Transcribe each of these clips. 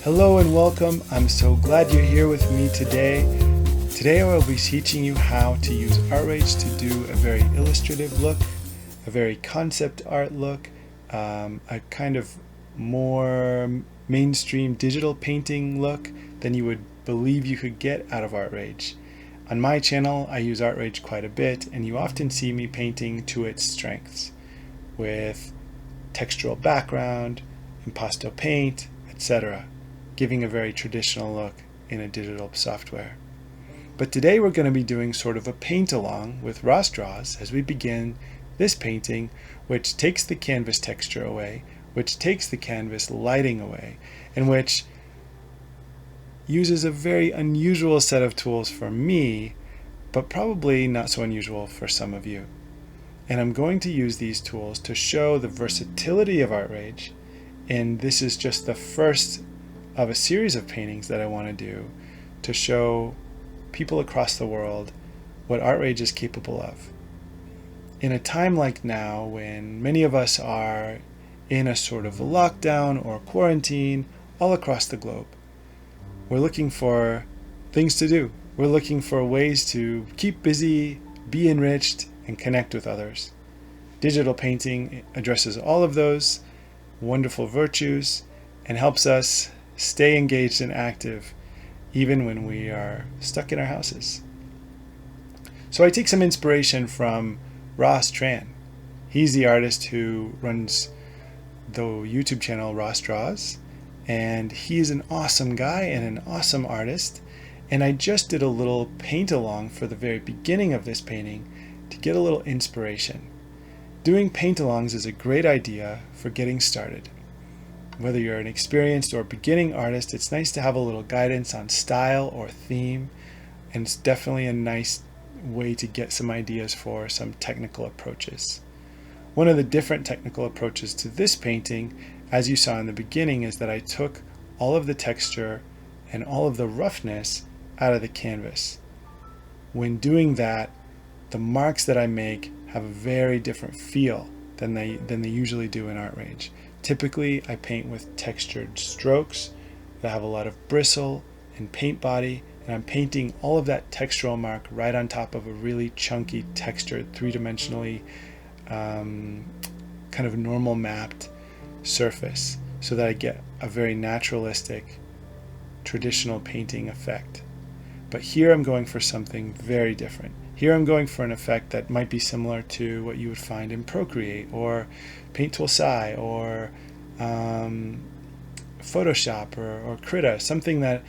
Hello and welcome. I'm so glad you're here with me today. Today I will be teaching you how to use Artrage to do a very illustrative look, a very concept art look, a kind of more mainstream digital painting look than you would believe you could get out of Artrage. On my channel, I use Artrage quite a bit, and you often see me painting to its strengths with textural background, impasto paint, etc., giving a very traditional look in a digital software. But today we're going to be doing sort of a paint along with Ross Draws as we begin this painting, which takes the canvas texture away, which takes the canvas lighting away, and which uses a very unusual set of tools for me, but probably not so unusual for some of you. And I'm going to use these tools to show the versatility of Artrage, and this is just the first of a series of paintings that I want to do to show people across the world what Artrage is capable of. In a time like now, when many of us are in a sort of lockdown or quarantine all across the globe, we're looking for things to do. We're looking for ways to keep busy, be enriched, and connect with others. Digital painting addresses all of those wonderful virtues and helps us stay engaged and active even when we are stuck in our houses. So I take some inspiration from Ross Tran. He's the artist who runs the YouTube channel Ross Draws, and he's an awesome guy and an awesome artist. And I just did a little paint along for the very beginning of this painting to get a little inspiration. Doing paint alongs is a great idea for getting started. Whether you're an experienced or beginning artist, it's nice to have a little guidance on style or theme, and it's definitely a nice way to get some ideas for some technical approaches. One of the different technical approaches to this painting, as you saw in the beginning, is that I took all of the texture and all of the roughness out of the canvas. When doing that, the marks that I make have a very different feel than they usually do in Artrage. Typically, I paint with textured strokes that have a lot of bristle and paint body, and I'm painting all of that textural mark right on top of a really chunky, textured, three-dimensionally kind of normal mapped surface, so that I get a very naturalistic, traditional painting effect. But here I'm going for something very different. Here I'm going for an effect that might be similar to what you would find in Procreate or Paint Tool Sci or Photoshop or Krita, something that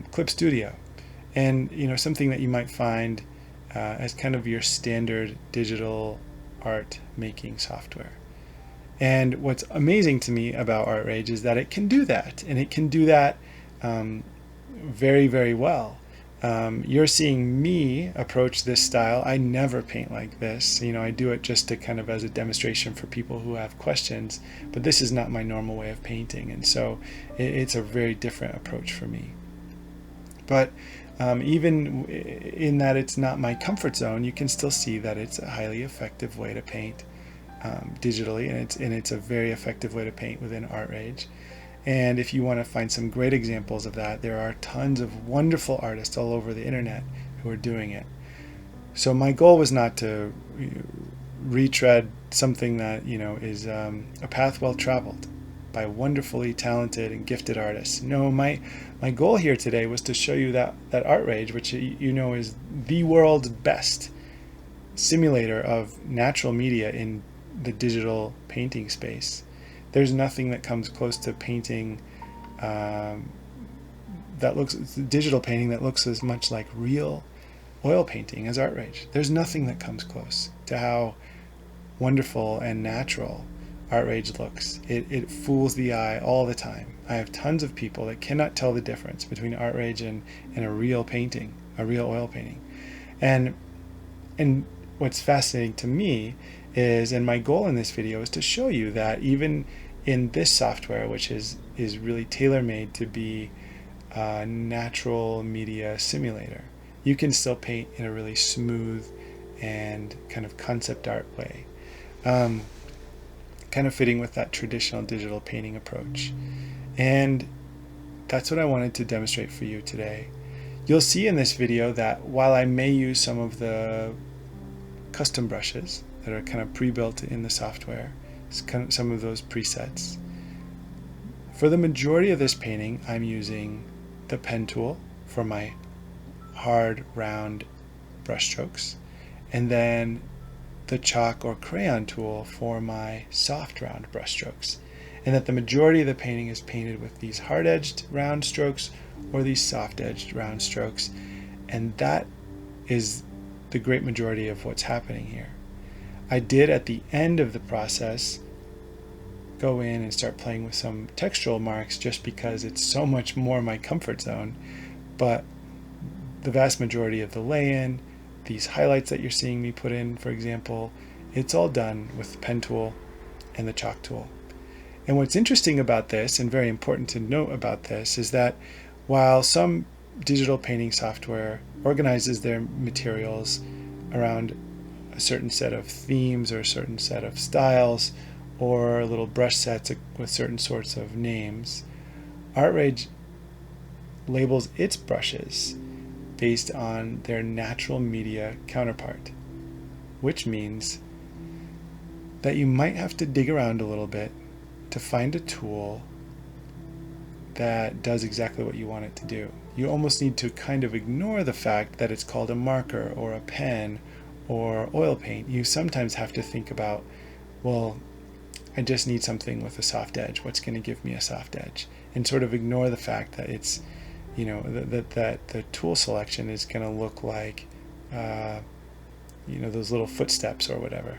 Clip Studio, and something that you might find as kind of your standard digital art making software. And what's amazing to me about Artrage is that it can do that, and it can do that very, very well. You're seeing me approach this style. I never paint like this. I do it just to kind of as a demonstration for people who have questions, but this is not my normal way of painting, and so it's a very different approach for me. But even in that it's not my comfort zone, you can still see that it's a highly effective way to paint digitally, and it's a very effective way to paint within Artrage. And if you want to find some great examples of that, there are tons of wonderful artists all over the internet who are doing it. So my goal was not to retread something that is a path well traveled by wonderfully talented and gifted artists. No, my goal here today was to show you that Artrage, which is the world's best simulator of natural media in the digital painting space. There's nothing that comes close to painting digital painting that looks as much like real oil painting as Artrage. There's nothing that comes close to how wonderful and natural Artrage looks. It fools the eye all the time. I have tons of people that cannot tell the difference between Artrage and a real painting, a real oil painting. And what's fascinating to me is, and my goal in this video is to show you that even in this software, which is really tailor-made to be a natural media simulator, you can still paint in a really smooth and kind of concept art way, kind of fitting with that traditional digital painting approach. And that's what I wanted to demonstrate for you today. You'll see in this video that while I may use some of the custom brushes that are kind of pre-built in the software, some of those presets, for the majority of this painting I'm using the pen tool for my hard round brush strokes, and then the chalk or crayon tool for my soft round brush strokes, and that the majority of the painting is painted with these hard edged round strokes or these soft edged round strokes, and that is the great majority of what's happening here. I did at the end of the process go in and start playing with some textural marks just because it's so much more my comfort zone, but the vast majority of the lay-in, these highlights that you're seeing me put in, for example, it's all done with the pen tool and the chalk tool. And what's interesting about this, and very important to note about this, is that while some digital painting software organizes their materials around a certain set of themes or a certain set of styles or little brush sets with certain sorts of names, Artrage labels its brushes based on their natural media counterpart, which means that you might have to dig around a little bit to find a tool that does exactly what you want it to do. You almost need to kind of ignore the fact that it's called a marker or a pen or oil paint. You sometimes have to think about, well, I just need something with a soft edge. What's going to give me a soft edge? And sort of ignore the fact that it's, you know, that the tool selection is going to look like, you know, those little footsteps or whatever.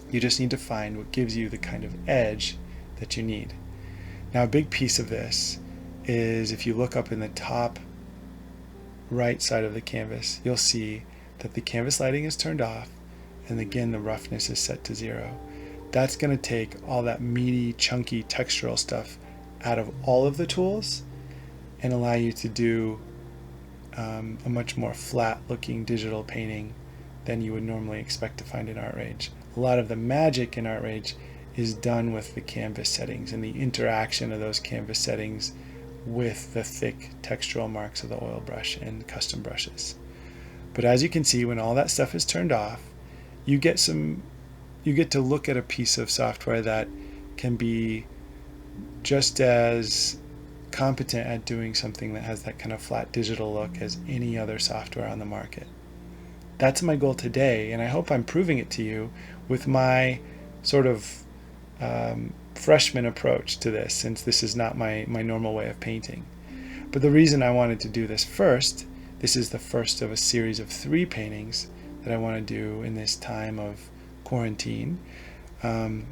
You just need to find what gives you the kind of edge that you need. Now, a big piece of this is if you look up in the top right side of the canvas, you'll see that the canvas lighting is turned off, and again, the roughness is set to 0. That's going to take all that meaty, chunky, textural stuff out of all of the tools and allow you to do a much more flat-looking digital painting than you would normally expect to find in Artrage. A lot of the magic in Artrage is done with the canvas settings and the interaction of those canvas settings with the thick textural marks of the oil brush and custom brushes. But as you can see, when all that stuff is turned off, you get to look at a piece of software that can be just as competent at doing something that has that kind of flat digital look as any other software on the market. That's my goal today, and I hope I'm proving it to you with my sort of freshman approach to this, since this is not my normal way of painting. But the reason I wanted to do this first, this is the first of a series of 3 paintings that I want to do in this time of quarantine. The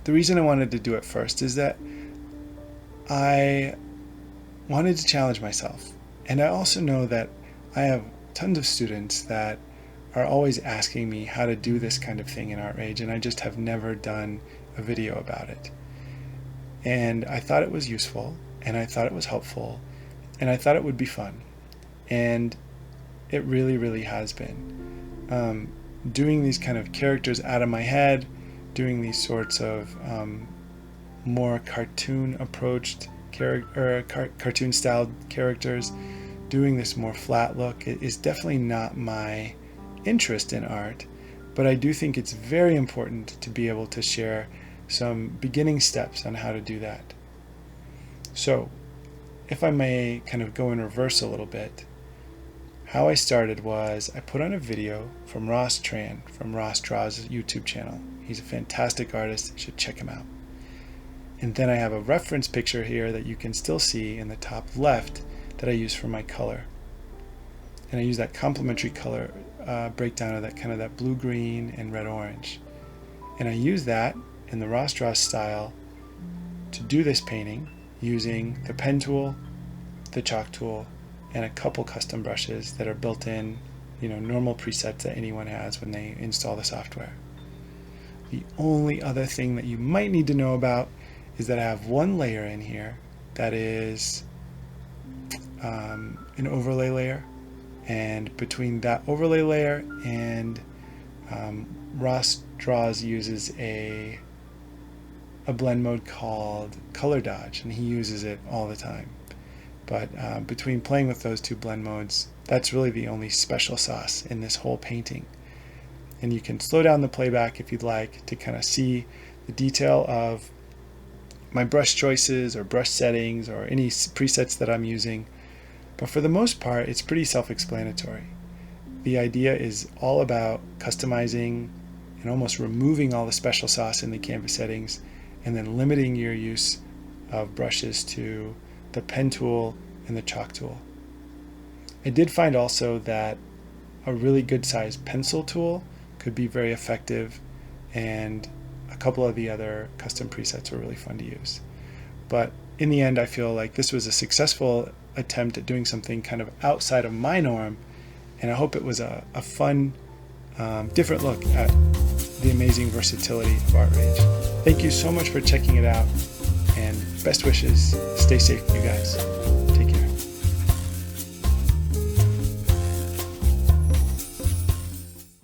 reason I wanted to do it first is that I wanted to challenge myself, and I also know that I have tons of students that are always asking me how to do this kind of thing in Artrage, and I just have never done a video about it. And I thought it was useful, and I thought it was helpful, and I thought it would be fun, and it really, really has been. Doing these kind of characters out of my head, doing these sorts of more cartoon approached cartoon styled characters, doing this more flat look is definitely not my interest in art, but I do think it's very important to be able to share some beginning steps on how to do that. So if I may kind of go in reverse a little bit, how I started was I put on a video from Ross Tran from Ross Draw's YouTube channel. He's a fantastic artist, you should check him out. And then I have a reference picture here that you can still see in the top left that I use for my color. And I use that complementary color breakdown of that kind of that blue-green and red-orange. And I use that in the Ross Draw style to do this painting using the pen tool, the chalk tool, and a couple custom brushes that are built in, you know, normal presets that anyone has when they install the software. The only other thing that you might need to know about is that I have one layer in here that is an overlay layer, and between that overlay layer and Ross Draws uses a a blend mode called Color Dodge, and he uses it all the time. But between playing with those two blend modes, that's really the only special sauce in this whole painting. And you can slow down the playback if you'd like to kind of see the detail of my brush choices or brush settings or any presets that I'm using. But for the most part, it's pretty self-explanatory. The idea is all about customizing and almost removing all the special sauce in the canvas settings, and then limiting your use of brushes to the pen tool and the chalk tool. I did find also that a really good sized pencil tool could be very effective, and a couple of the other custom presets were really fun to use. But in the end, I feel like this was a successful attempt at doing something kind of outside of my norm, and I hope it was a fun, different look at the amazing versatility of Artrage. Thank you so much for checking it out, and best wishes. Stay safe, you guys.